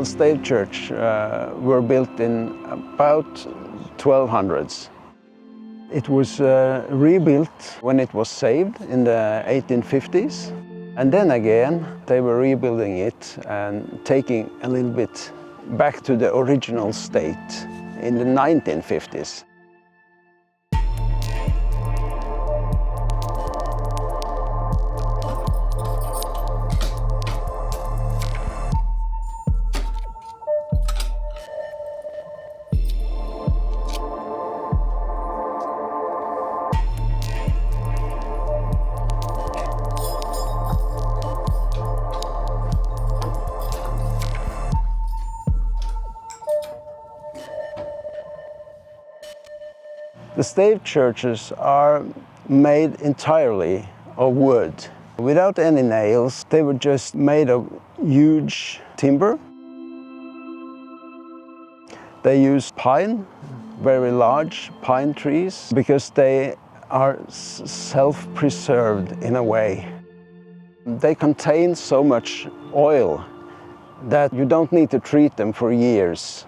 Stave church were built in about 1200s. It was rebuilt when it was saved in the 1850s. And then again, they were rebuilding it and taking a little bit back to the original state in the 1950s. The stave churches are made entirely of wood. Without any nails, they were just made of huge timber. They use pine, very large pine trees, because they are self-preserved in a way. They contain so much oil that you don't need to treat them for years.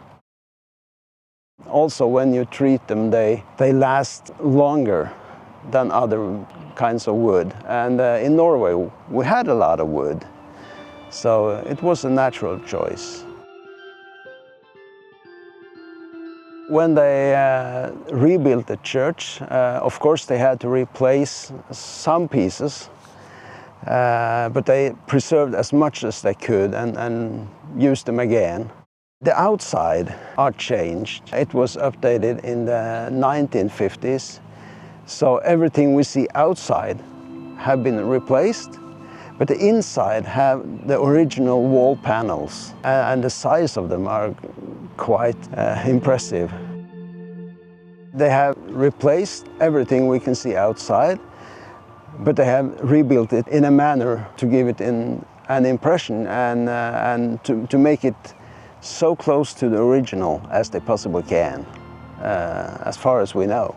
Also, when you treat them, they last longer than other kinds of wood. And in Norway, we had a lot of wood, so it was a natural choice. When they rebuilt the church, of course they had to replace some pieces, but they preserved as much as they could and used them again. The outside are changed. It was updated in the 1950s, so everything we see outside have been replaced, but the inside have the original wall panels, and the size of them are quite impressive. They have replaced everything we can see outside, but they have rebuilt it in a manner to give it an impression and to make it so close to the original as they possibly can, as far as we know.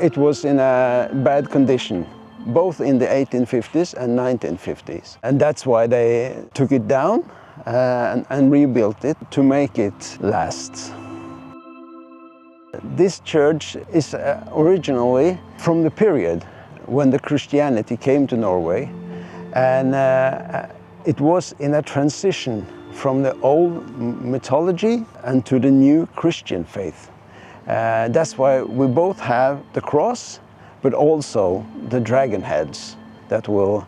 It was in a bad condition, both in the 1850s and 1950s. And that's why they took it down and rebuilt it to make it last. This church is originally from the period when the Christianity came to Norway, and it was in a transition from the old mythology and to the new Christian faith. That's why we both have the cross, but also the dragon heads that will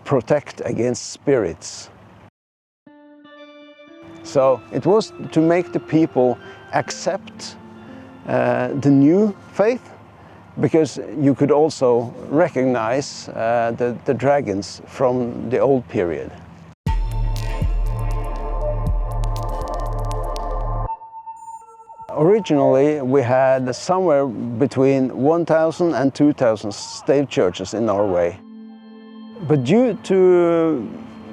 protect against spirits. So it was to make the people accept the new faith, because you could also recognize the dragons from the old period. Originally, we had somewhere between 1,000 and 2,000 stave churches in Norway. But due to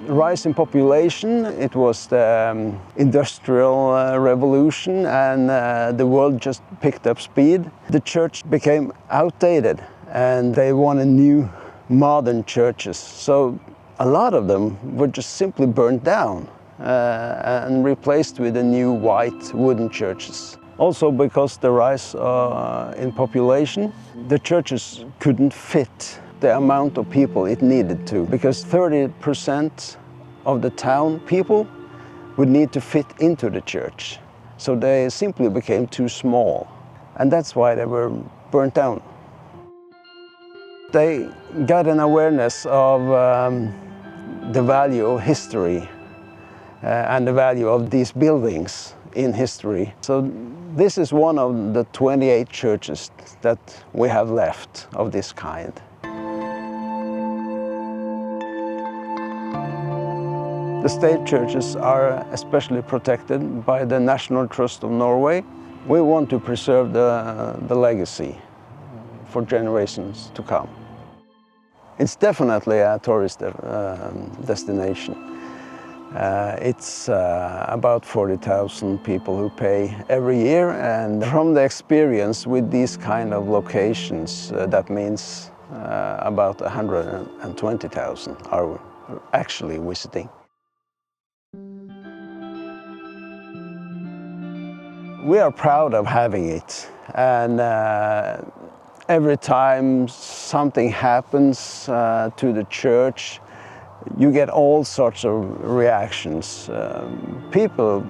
rise in population, it was the industrial revolution, and the world just picked up speed. The church became outdated, and they wanted new, modern churches. So a lot of them were just simply burned down and replaced with the new white wooden churches. Also, because the rise in population, the churches couldn't fit the amount of people it needed to, because 30% of the town people would need to fit into the church. So they simply became too small, and that's why they were burnt down. They got an awareness of the value of history and the value of these buildings in history. So this is one of the 28 churches that we have left of this kind. The state churches are especially protected by the National Trust of Norway. We want to preserve the legacy for generations to come. It's definitely a tourist destination. It's about 40,000 people who pay every year, and from the experience with these kind of locations, that means about 120,000 are actually visiting. We are proud of having it, and every time something happens to the church, you get all sorts of reactions. People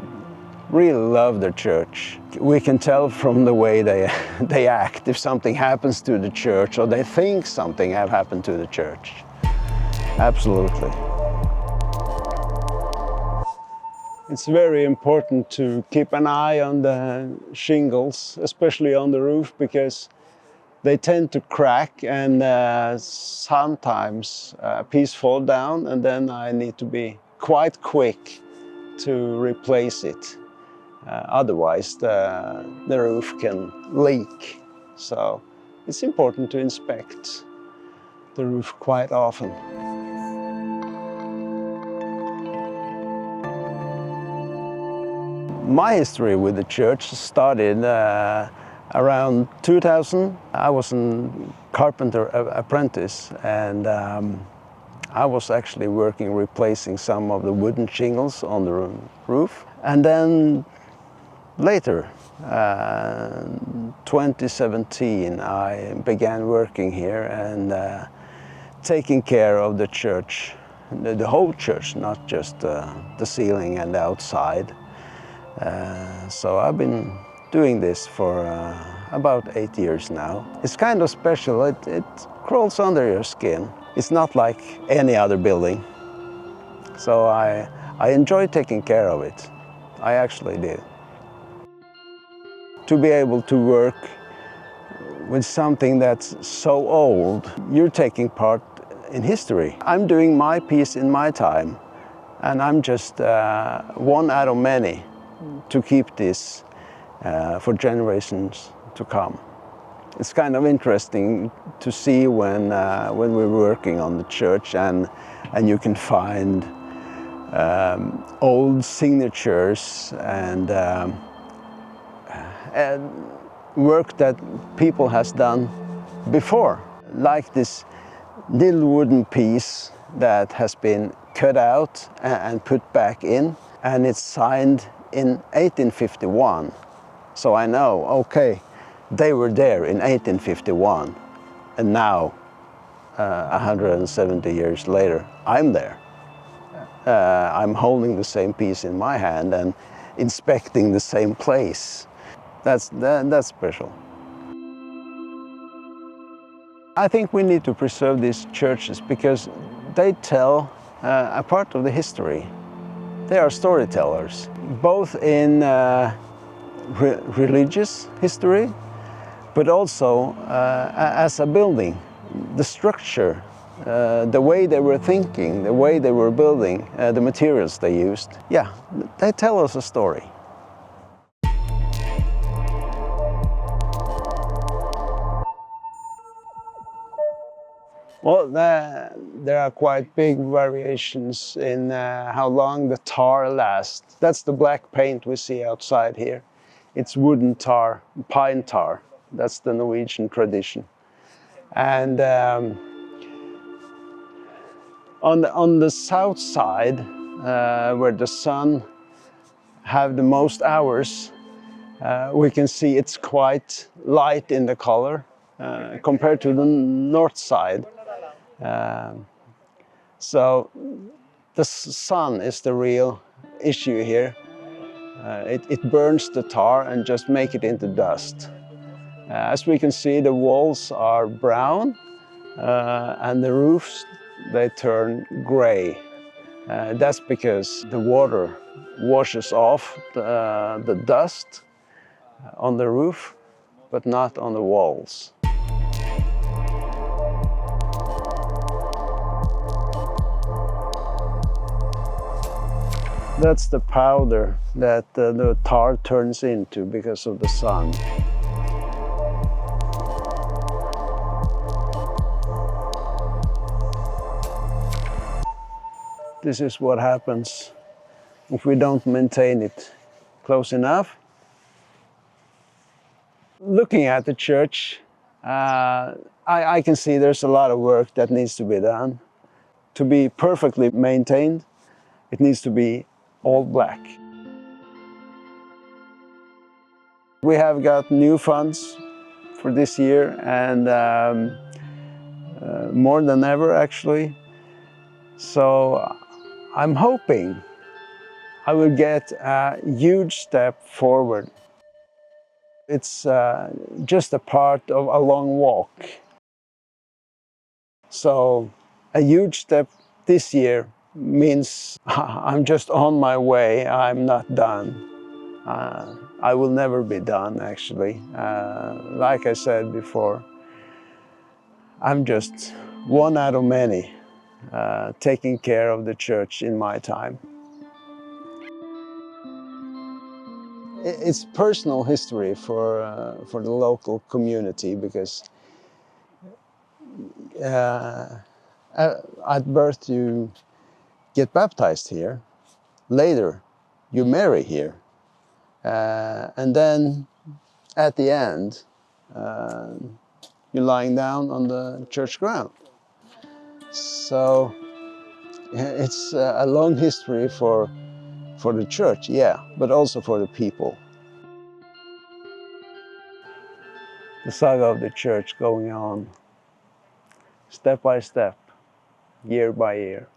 really love their church. We can tell from the way they act if something happens to the church or they think something have happened to the church. Absolutely. It's very important to keep an eye on the shingles, especially on the roof, because they tend to crack, and sometimes a piece falls down, and then I need to be quite quick to replace it. Otherwise the roof can leak. So it's important to inspect the roof quite often. My history with the church started around 2000. I was a carpenter apprentice, and I was actually working replacing some of the wooden shingles on the roof. And then later, 2017, I began working here and taking care of the church, the whole church, not just the ceiling and the outside. So I've been doing this for about 8 years now. It's kind of special. It crawls under your skin. It's not like any other building. So I enjoy taking care of it. I actually do. To be able to work with something that's so old, you're taking part in history. I'm doing my piece in my time, and I'm just one out of many to keep this for generations to come. It's kind of interesting to see when we're working on the church, and you can find old signatures and work that people has done before, like this little wooden piece that has been cut out and put back in, and it's signed in 1851. So I know, okay, they were there in 1851, and now 170 years later, I'm there. I'm holding the same piece in my hand and inspecting the same place. That's special. I think we need to preserve these churches because they tell a part of the history. They are storytellers, both in religious history, but also as a building. The structure, the way they were thinking, the way they were building, the materials they used. Yeah, they tell us a story. Well, there are quite big variations in how long the tar lasts. That's the black paint we see outside here. It's wooden tar, pine tar. That's the Norwegian tradition. And on the south side, where the sun have the most hours, we can see it's quite light in the color compared to the north side. So the sun is the real issue here. It burns the tar and just make it into dust. As we can see, the walls are brown and the roofs, they turn gray. That's because the water washes off the dust on the roof, but not on the walls. That's the powder that the tar turns into because of the sun. This is what happens if we don't maintain it close enough. Looking at the church, I can see there's a lot of work that needs to be done. To be perfectly maintained, it needs to be all black. We have got new funds for this year, and more than ever actually. So I'm hoping I will get a huge step forward. It's just a part of a long walk. So a huge step this year means I'm just on my way, I'm not done. I will never be done, actually. Like I said before, I'm just one out of many taking care of the church in my time. It's personal history for the local community because at birth you get baptized here, later you marry here, and then at the end you're lying down on the church ground. So it's a long history for the church, yeah, but also for the people. The saga of the church going on step by step, year by year.